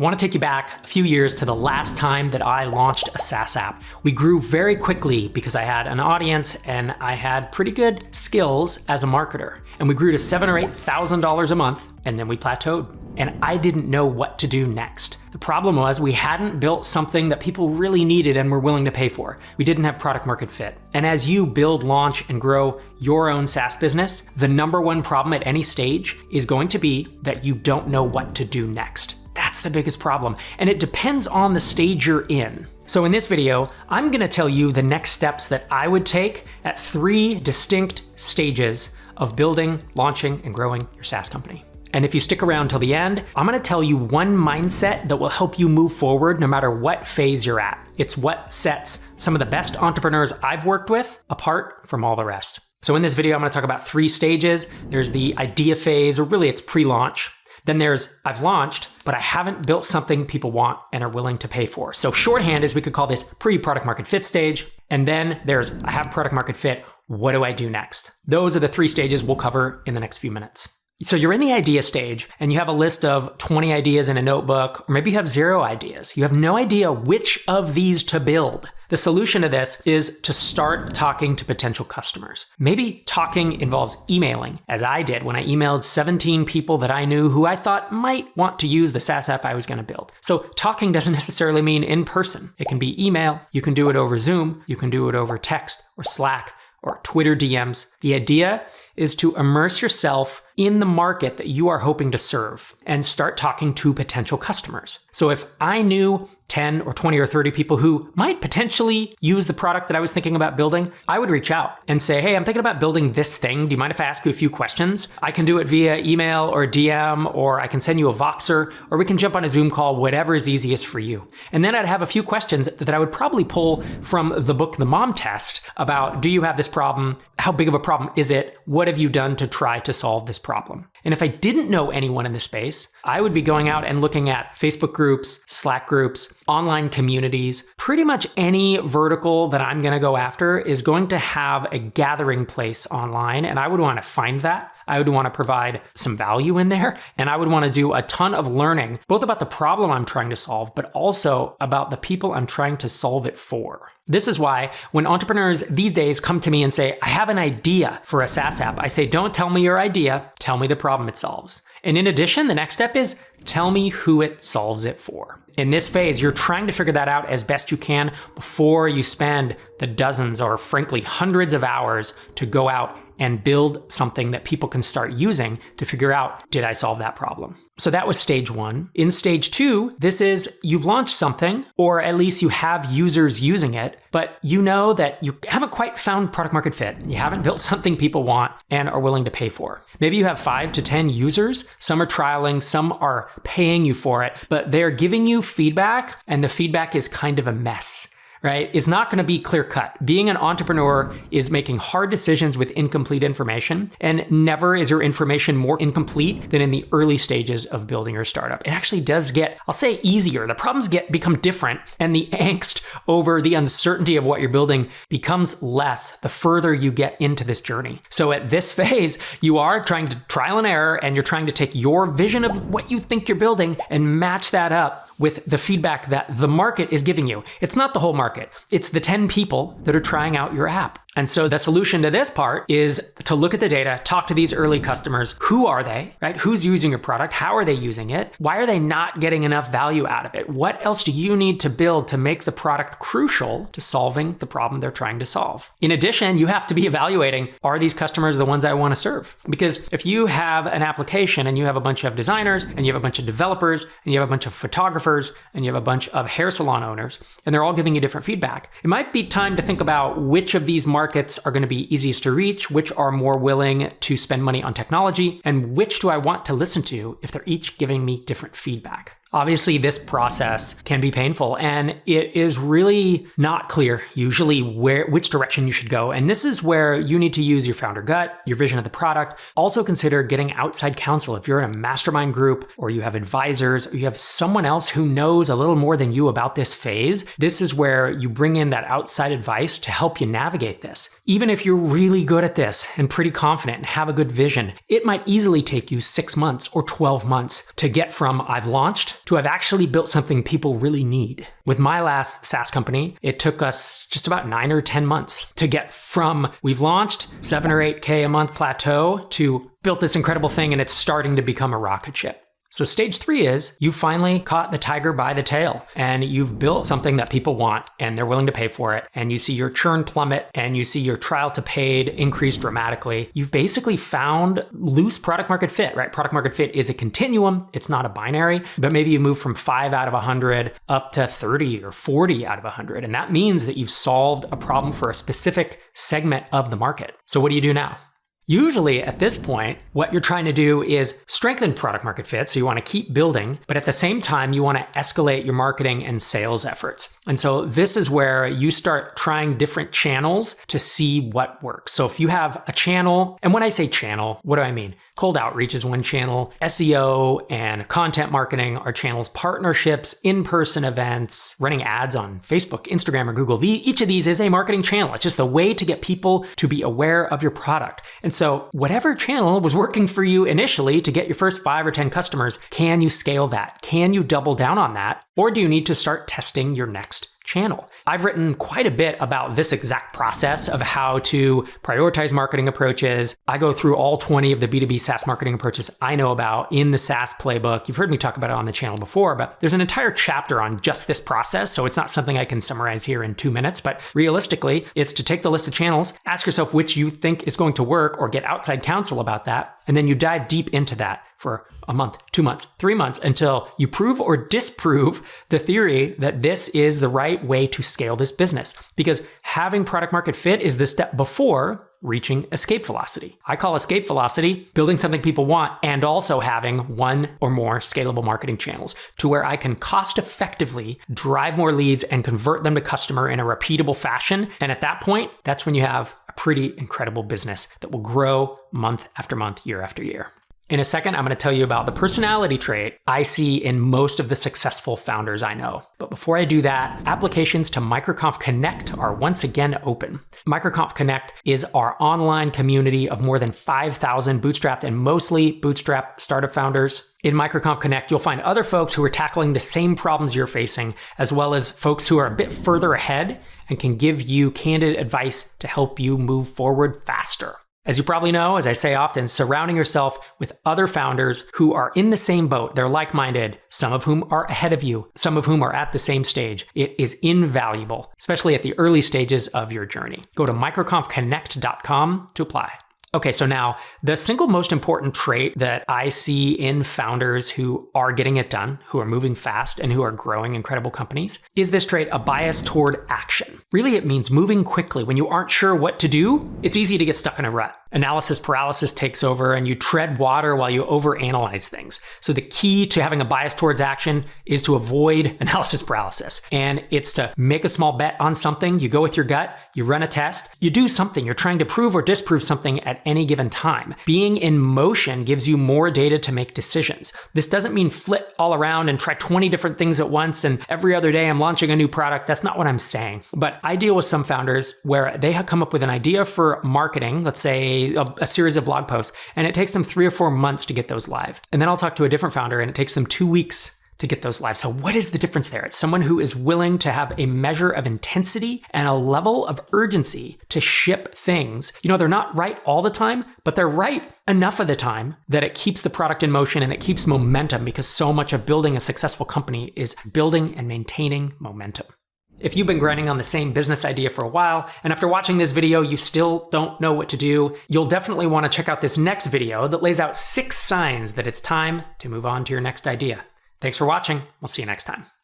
I want to take you back a few years to the last time that I launched a SaaS app. We grew very quickly because I had an audience and I had pretty good skills as a marketer. And we grew to $7,000 or $8,000 a month, and then we plateaued. And I didn't know what to do next. The problem was we hadn't built something that people really needed and were willing to pay for. We didn't have product market fit. And as you build, launch, and grow your own SaaS business, the number one problem at any stage is going to be that you don't know what to do next. That's the biggest problem. And it depends on the stage you're in. So in this video, I'm gonna tell you the next steps that I would take at 3 distinct stages of building, launching, and growing your SaaS company. And if you stick around till the end, I'm gonna tell you one mindset that will help you move forward no matter what phase you're at. It's what sets some of the best entrepreneurs I've worked with apart from all the rest. So in this video, I'm gonna talk about 3 stages. There's the idea phase, or really it's pre-launch. Then there's, I've launched, but I haven't built something people want and are willing to pay for. So shorthand is we could call this pre-product market fit stage. And then there's, I have product market fit, what do I do next? Those are the 3 stages we'll cover in the next few minutes. So you're in the idea stage and you have a list of 20 ideas in a notebook, or maybe you have 0 ideas. You have no idea which of these to build. The solution to this is to start talking to potential customers. Maybe talking involves emailing, as I did when I emailed 17 people that I knew who I thought might want to use the SaaS app I was going to build. So talking doesn't necessarily mean in person. It can be email. You can do it over Zoom. You can do it over text or Slack or Twitter DMs. The idea is to immerse yourself in the market that you are hoping to serve and start talking to potential customers. So if I knew 10 or 20 or 30 people who might potentially use the product that I was thinking about building, I would reach out and say, hey, I'm thinking about building this thing. Do you mind if I ask you a few questions? I can do it via email or DM, or I can send you a Voxer, or we can jump on a Zoom call, whatever is easiest for you. And then I'd have a few questions that I would probably pull from the book, The Mom Test, about, do you have this problem? How big of a problem is it? What have you done to try to solve this problem? And if I didn't know anyone in the space, I would be going out and looking at Facebook groups, Slack groups, online communities. Pretty much any vertical that I'm going to go after is going to have a gathering place online, and I would want to find that. I would want to provide some value in there, and I would want to do a ton of learning, both about the problem I'm trying to solve, but also about the people I'm trying to solve it for. This is why when entrepreneurs these days come to me and say, I have an idea for a SaaS app, I say, don't tell me your idea, tell me the problem it solves. And in addition, the next step is tell me who it solves it for. In this phase, you're trying to figure that out as best you can before you spend the dozens or frankly hundreds of hours to go out and build something that people can start using to figure out, did I solve that problem? So that was stage 1. In stage 2, this is you've launched something, or at least you have users using it, but you know that you haven't quite found product market fit. You haven't built something people want and are willing to pay for. Maybe you have 5 to 10 users. Some are trialing, some are paying you for it, but they're giving you feedback, and the feedback is kind of a mess. Right? It's not going to be clear cut. Being an entrepreneur is making hard decisions with incomplete information, and never is your information more incomplete than in the early stages of building your startup. It actually does get, I'll say, easier. The problems become different, and the angst over the uncertainty of what you're building becomes less the further you get into this journey. So at this phase, you are trying to trial and error, and you're trying to take your vision of what you think you're building and match that up with the feedback that the market is giving you. It's not the whole market. It's the 10 people that are trying out your app. And so the solution to this part is to look at the data, talk to these early customers. Who are they, right? Who's using your product? How are they using it? Why are they not getting enough value out of it? What else do you need to build to make the product crucial to solving the problem they're trying to solve? In addition, you have to be evaluating, are these customers the ones I want to serve? Because if you have an application and you have a bunch of designers and you have a bunch of developers and you have a bunch of photographers and you have a bunch of hair salon owners, and they're all giving you different feedback, it might be time to think about which of these markets are going to be easiest to reach, which are more willing to spend money on technology, and which do I want to listen to if they're each giving me different feedback. Obviously, this process can be painful, and it is really not clear usually which direction you should go. And this is where you need to use your founder gut, your vision of the product. Also consider getting outside counsel. If you're in a mastermind group, or you have advisors, or you have someone else who knows a little more than you about this phase, this is where you bring in that outside advice to help you navigate this. Even if you're really good at this and pretty confident and have a good vision, it might easily take you 6 months or 12 months to get from I've launched to have actually built something people really need. With my last SaaS company, it took us just about 9 or 10 months to get from we've launched 7 or 8K a month plateau to built this incredible thing and it's starting to become a rocket ship. So stage 3 is you finally caught the tiger by the tail and you've built something that people want and they're willing to pay for it. And you see your churn plummet and you see your trial to paid increase dramatically. You've basically found loose product market fit, right? Product market fit is a continuum. It's not a binary, but maybe you move from 5 out of 100 up to 30 or 40 out of 100. And that means that you've solved a problem for a specific segment of the market. So what do you do now? Usually at this point, what you're trying to do is strengthen product market fit. So you want to keep building, but at the same time, you want to escalate your marketing and sales efforts. And so this is where you start trying different channels to see what works. So if you have a channel, and when I say channel, what do I mean? Cold outreach is one channel. SEO and content marketing are channels. Partnerships, in-person events, running ads on Facebook, Instagram, or Google. Each of these is a marketing channel. It's just a way to get people to be aware of your product. And so whatever channel was working for you initially to get your first 5 or 10 customers, can you scale that? Can you double down on that? Or do you need to start testing your next channel? I've written quite a bit about this exact process of how to prioritize marketing approaches. I go through all 20 of the B2B SaaS marketing approaches I know about in the SaaS playbook. You've heard me talk about it on the channel before, but there's an entire chapter on just this process. So it's not something I can summarize here in 2 minutes, but realistically, it's to take the list of channels, ask yourself which you think is going to work or get outside counsel about that. And then you dive deep into that for a month, 2 months, 3 months until you prove or disprove the theory that this is the right way to scale this business. Because having product market fit is the step before reaching escape velocity. I call escape velocity building something people want and also having 1 or more scalable marketing channels to where I can cost effectively drive more leads and convert them to customer in a repeatable fashion. And at that point, that's when you have a pretty incredible business that will grow month after month, year after year. In a second, I'm going to tell you about the personality trait I see in most of the successful founders I know. But before I do that, applications to MicroConf Connect are once again open. MicroConf Connect is our online community of more than 5,000 bootstrapped and mostly bootstrapped startup founders. In MicroConf Connect, you'll find other folks who are tackling the same problems you're facing, as well as folks who are a bit further ahead and can give you candid advice to help you move forward faster. As you probably know, as I say often, surrounding yourself with other founders who are in the same boat, they're like-minded, some of whom are ahead of you, some of whom are at the same stage. It is invaluable, especially at the early stages of your journey. Go to microconfconnect.com to apply. Okay, so now the single most important trait that I see in founders who are getting it done, who are moving fast and who are growing incredible companies, is this trait, a bias toward action. Really, it means moving quickly. When you aren't sure what to do, it's easy to get stuck in a rut. Analysis paralysis takes over and you tread water while you overanalyze things. So the key to having a bias towards action is to avoid analysis paralysis. And it's to make a small bet on something. You go with your gut, you run a test, you do something. You're trying to prove or disprove something at any given time. Being in motion gives you more data to make decisions. This doesn't mean flit all around and try 20 different things at once and every other day I'm launching a new product. That's not what I'm saying. But I deal with some founders where they have come up with an idea for marketing, let's say a series of blog posts, and it takes them 3 or 4 months to get those live. And then I'll talk to a different founder and it takes them 2 weeks to get those live. So what is the difference there? It's someone who is willing to have a measure of intensity and a level of urgency to ship things. You know, they're not right all the time, but they're right enough of the time that it keeps the product in motion and it keeps momentum, because so much of building a successful company is building and maintaining momentum. If you've been grinding on the same business idea for a while, and after watching this video, you still don't know what to do, you'll definitely want to check out this next video that lays out 6 signs that it's time to move on to your next idea. Thanks for watching. We'll see you next time.